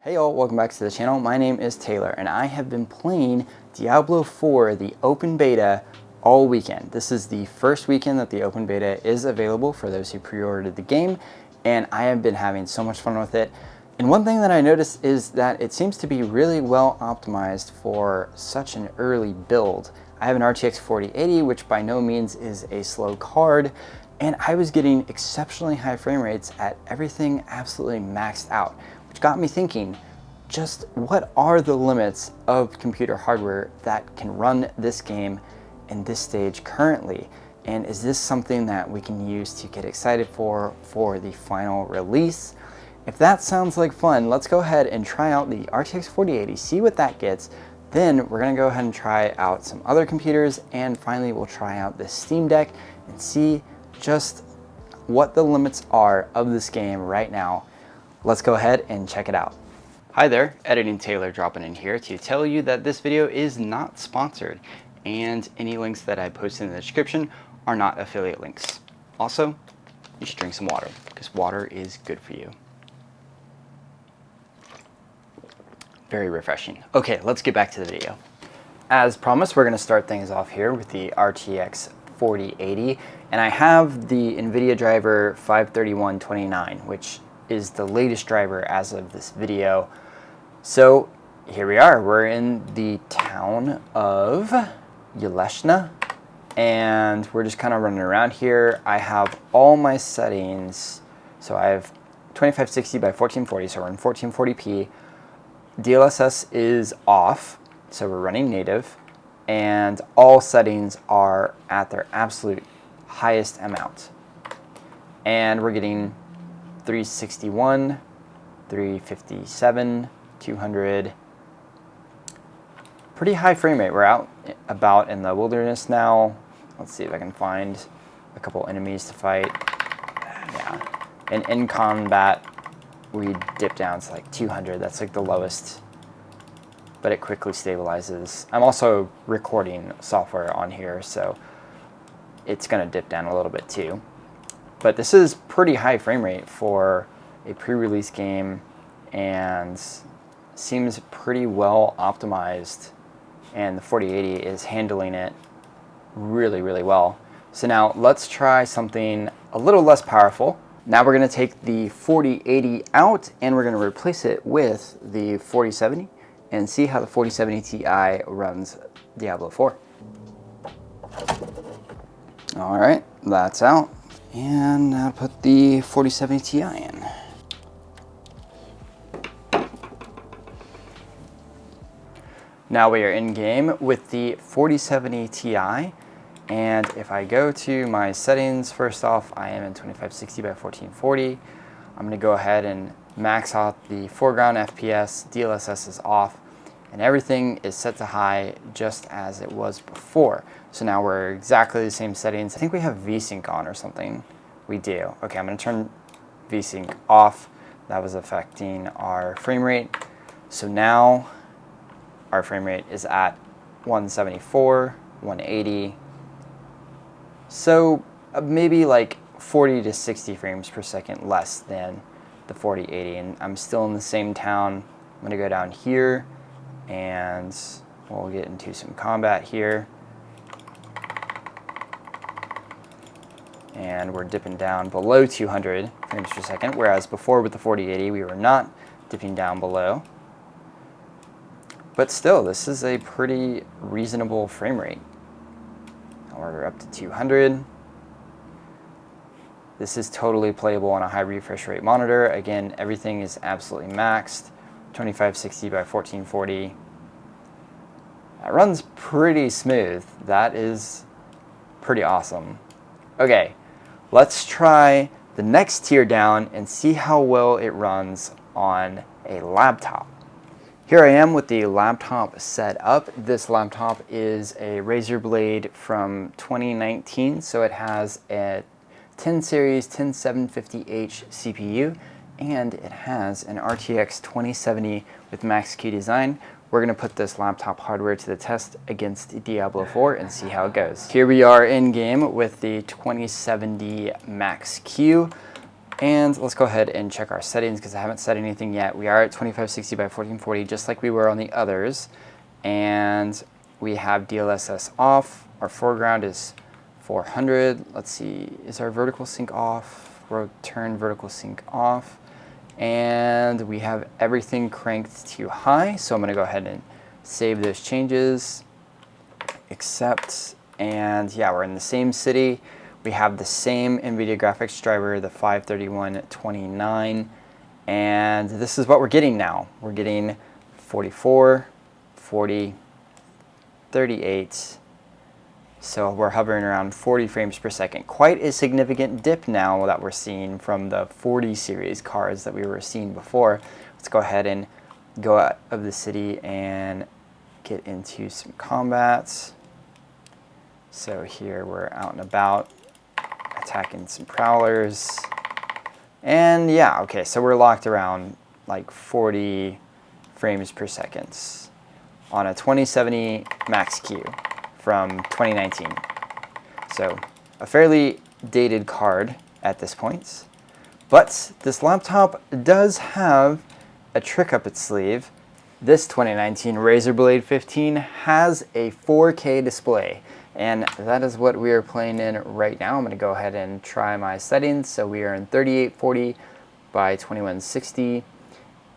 Hey y'all, welcome back to the channel. My name is Taylor and I have been playing Diablo IV, the open beta, all weekend. This is the first weekend that the open beta is available for those who pre-ordered the game, and I have been having so much fun with it. And one thing that I noticed is that it seems to be really well optimized for such an early build. I have an RTX 4080, which by no means is a slow card, and I was getting exceptionally high frame rates at everything absolutely maxed out, which got me thinking, just what are the limits of computer hardware that can run this game in this stage currently? And is this something that we can use to get excited for the final release? If that sounds like fun, let's go ahead and try out the RTX 4080, see what that gets. Then we're gonna go ahead and try out some other computers, and finally we'll try out this Steam Deck and see just what the limits are of this game right now. Let's go ahead and check it out. Hi there, Editing Taylor dropping in here to tell you that this video is not sponsored, and any links that I post in the description are not affiliate links. Also, you should drink some water, because water is good for you. Very refreshing. Okay, let's get back to the video. As promised, we're gonna start things off here with the RTX 4080, and I have the NVIDIA driver 53129, which is the latest driver as of this video. So here we are, we're in the town of Yeleshna, and we're just kind of running around here. I have all my settings, so I have 2560 by 1440, so we're in 1440p. DLSS is off, so we're running native, and all settings are at their absolute highest amount. And we're getting 361, 357, 200. Pretty high frame rate. We're out about in the wilderness now. Let's see if I can find a couple enemies to fight. Yeah, and in combat, we dip down to like 200. That's like the lowest, but it quickly stabilizes. I'm also recording software on here, so it's gonna dip down a little bit too. But this is pretty high frame rate for a pre-release game and seems pretty well optimized, and the 4080 is handling it really, really well. So now let's try something a little less powerful. Now we're gonna take the 4080 out and we're gonna replace it with the 4070 and see how the 4070 Ti runs Diablo 4. All right, that's out. And now put the 4070 Ti in. Now we are in game with the 4070 Ti. And if I go to my settings, first off, I am in 2560 by 1440. I'm gonna go ahead and max out the foreground FPS, DLSS is off, and everything is set to high just as it was before. So now we're exactly the same settings. I think we have VSync on or something. We do. Okay, I'm gonna turn VSync off. That was affecting our frame rate. So now our frame rate is at 174, 180. So maybe like 40 to 60 frames per second less than the 4080, and I'm still in the same town. I'm gonna go down here and we'll get into some combat here. And we're dipping down below 200 frames per second, whereas before with the 4080 we were not dipping down below. But still, this is a pretty reasonable frame rate. We're up to 200. This is totally playable on a high refresh rate monitor. Again, everything is absolutely maxed. 2560 by 1440. That runs pretty smooth. That is pretty awesome. Okay, let's try the next tier down and see how well it runs on a laptop. Here I am with the laptop set up. This laptop is a Razer Blade from 2019, so it has a 10 series 10750H CPU, and it has an RTX 2070 with Max-Q design. We're gonna put this laptop hardware to the test against Diablo 4 and see how it goes. Here we are in game with the 2070 Max-Q. And let's go ahead and check our settings because I haven't set anything yet. We are at 2560 by 1440 just like we were on the others. And we have DLSS off. Our foreground is 400. Let's see, is our vertical sync off? Turn vertical sync off. And we have everything cranked to high. So I'm going to go ahead and save those changes. Accept. And yeah, we're in the same city. We have the same NVIDIA graphics driver, the 53129, and this is what we're getting now. We're getting 44, 40, 38, so we're hovering around 40 frames per second. Quite a significant dip now that we're seeing from the 40 series cards that we were seeing before. Let's go ahead and go out of the city and get into some combats. So here we're out and about, attacking some prowlers. And yeah, okay, so we're locked around like 40 frames per second on a 2070 Max Q from 2019. So a fairly dated card at this point. But this laptop does have a trick up its sleeve. This 2019 Razer Blade 15 has a 4K display. And that is what we are playing in right now. I'm going to go ahead and try my settings. So we are in 3840 by 2160.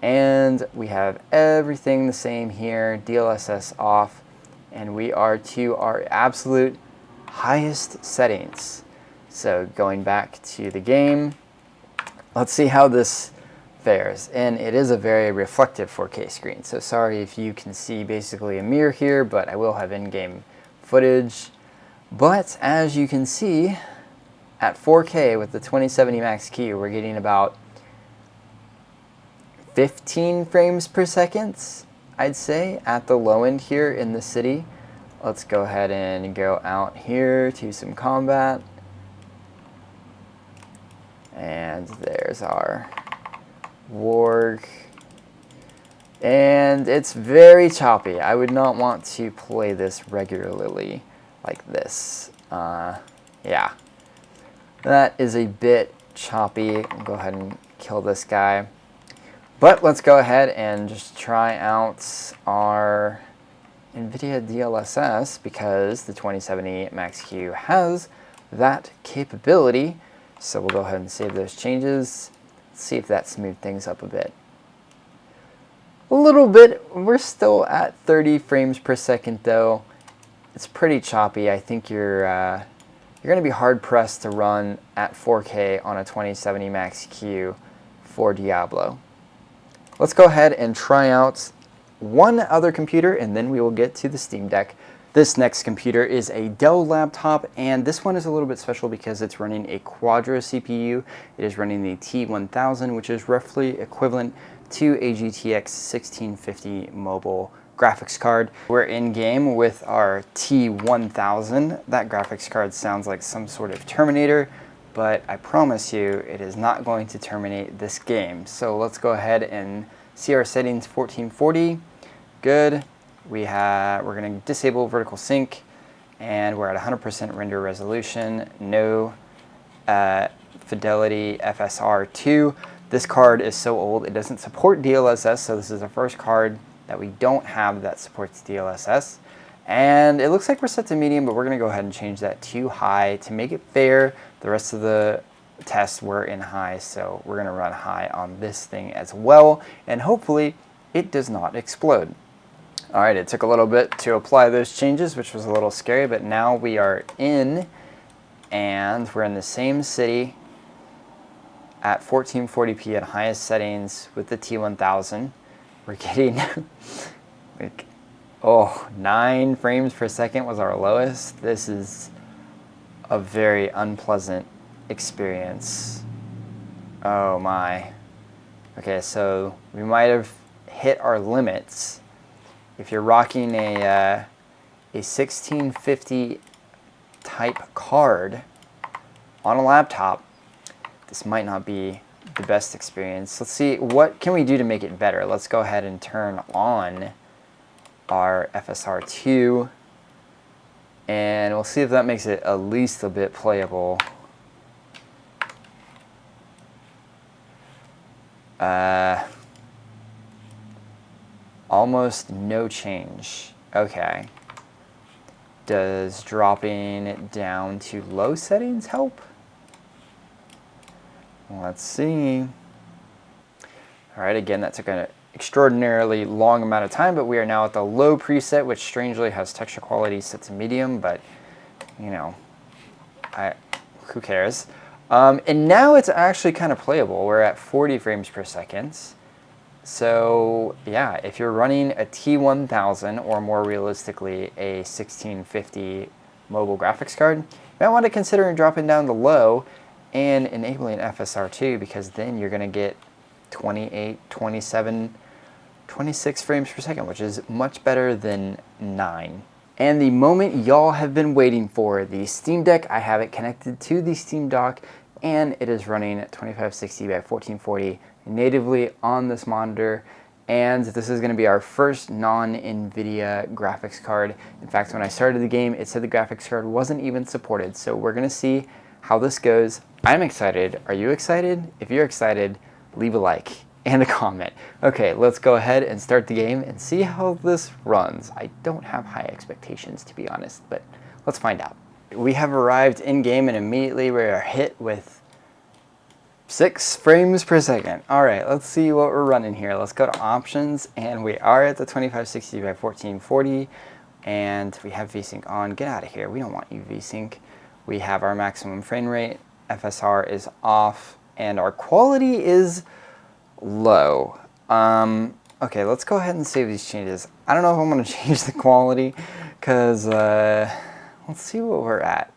And we have everything the same here, DLSS off. And we are to our absolute highest settings. So going back to the game, let's see how this fares. And it is a very reflective 4K screen. So sorry if you can see basically a mirror here, but I will have in-game footage. But as you can see, at 4K with the 2070 Max Q, we're getting about 15 frames per second, I'd say, at the low end here in the city. Let's go ahead and go out here to some combat. And there's our warg. And it's very choppy. I would not want to play this regularly like this. Yeah, that is a bit choppy. I'll go ahead and kill this guy. But let's go ahead and just try out our NVIDIA DLSS because the 2070 Max Q has that capability. So we'll go ahead and save those changes. Let's see if that smoothed things up a bit. A little bit. We're still at 30 frames per second though. It's pretty choppy. I think you're going to be hard pressed to run at 4K on a 2070 Max Q for Diablo. Let's go ahead and try out one other computer and then we will get to the Steam Deck. This next computer is a Dell laptop, and this one is a little bit special because it's running a Quadro CPU. It is running the T1000, which is roughly equivalent to a GTX 1650 mobile graphics card. We're in game with our T1000. That graphics card sounds like some sort of Terminator, but I promise you it is not going to terminate this game. So let's go ahead and see our settings. 1440, good. We're going to disable vertical sync, and we're at 100% render resolution, no fidelity FSR2. This card is so old it doesn't support DLSS, so this is the first card that we don't have that supports DLSS. And it looks like we're set to medium, but we're going to go ahead and change that to high to make it fair. The rest of the tests were in high, so we're going to run high on this thing as well, and hopefully it does not explode. Alright, it took a little bit to apply those changes, which was a little scary, but now we are in, and we're in the same city at 1440p at highest settings with the T1000. We're getting like, 9 frames per second was our lowest. This is a very unpleasant experience. Oh my. Okay, so we might have hit our limits. If you're rocking a 1650 type card on a laptop, this might not be the best experience. Let's see, what can we do to make it better? Let's go ahead and turn on our FSR2, and we'll see if that makes it at least a bit playable. Almost no change. Okay. Does dropping it down to low settings help? Let's see. All right, again, that took an extraordinarily long amount of time, but we are now at the low preset, which strangely has texture quality set to medium, but you know, who cares? And now it's actually kind of playable. We're at 40 frames per second. So yeah, if you're running a T1000 or more realistically a 1650 mobile graphics card, you might want to consider dropping down to low and enabling FSR2, because then you're going to get 28, 27, 26 frames per second, which is much better than 9. And the moment y'all have been waiting for, the Steam Deck. I have it connected to the Steam Dock, and it is running at 2560 by 1440 natively on this monitor. And this is going to be our first non-NVIDIA graphics card. In fact, when I started the game, it said the graphics card wasn't even supported. So we're going to see how this goes. I'm excited. Are you excited? If you're excited, leave a like and a comment. Okay, let's go ahead and start the game and see how this runs. I don't have high expectations, to be honest, but let's find out. We have arrived in game, and immediately we are hit with 6 frames per second. All right, let's see what we're running here. Let's go to options, and we are at the 2560 by 1440, and we have VSync on. Get out of here. We don't want you VSync. We have our maximum frame rate. FSR is off, and our quality is low. Okay, let's go ahead and save these changes. I don't know if I'm going to change the quality, because let's see what we're at.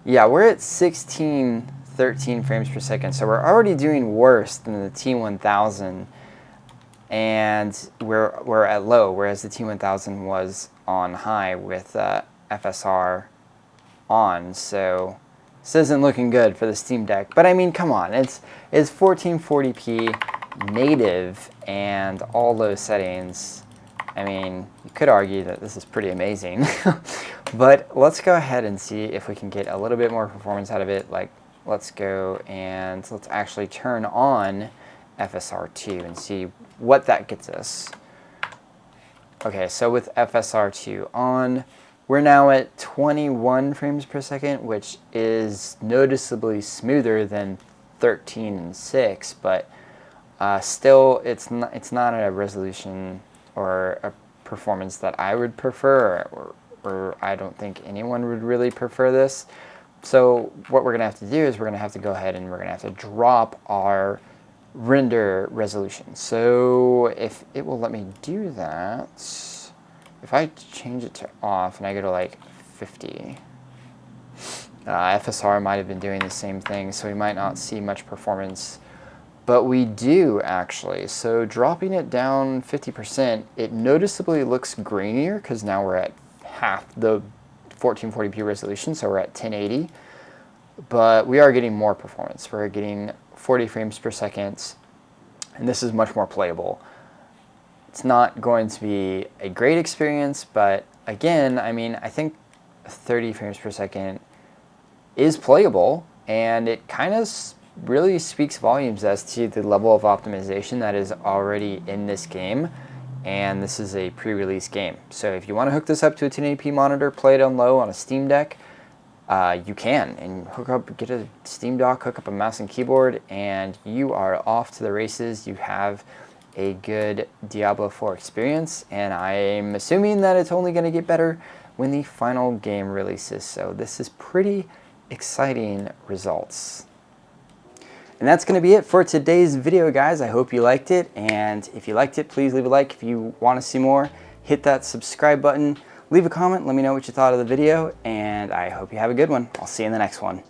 Yeah, we're at 13 frames per second, so we're already doing worse than the T1000, and we're at low, whereas the T1000 was on high with FSR on. So this isn't looking good for the Steam Deck. But I mean, come on, it's 1440p native and all those settings. I mean, you could argue that this is pretty amazing. But let's go ahead and see if we can get a little bit more performance out of it. Like, let's go and let's actually turn on FSR2 and see what that gets us. Okay, so with FSR2 on, we're now at 21 frames per second, which is noticeably smoother than 13 and 6, but still it's not a resolution or a performance that I would prefer, or I don't think anyone would really prefer this. So what we're going to have to do is we're going to have to go ahead and we're going to have to drop our render resolution. So if it will let me do that, if I change it to off and I go to like 50, FSR might have been doing the same thing, so we might not see much performance, but we do actually. So dropping it down 50%, it noticeably looks grainier because now we're at half the 1440p resolution, so we're at 1080, but we are getting more performance. We're getting 40 frames per second, and this is much more playable. It's not going to be a great experience, but again, I mean, I think 30 frames per second is playable, and it kind of really speaks volumes as to the level of optimization that is already in this game. And this is a pre-release game. So if you want to hook this up to a 1080p monitor, play it on low on a Steam Deck, you can. And get a Steam Dock, hook up a mouse and keyboard, and you are off to the races. You have a good Diablo IV experience, and I'm assuming that it's only going to get better when the final game releases. So this is pretty exciting results. And that's going to be it for today's video, guys. I hope you liked it, and if you liked it, please leave a like. If you want to see more, hit that subscribe button, leave a comment, let me know what you thought of the video, and I hope you have a good one. I'll see you in the next one.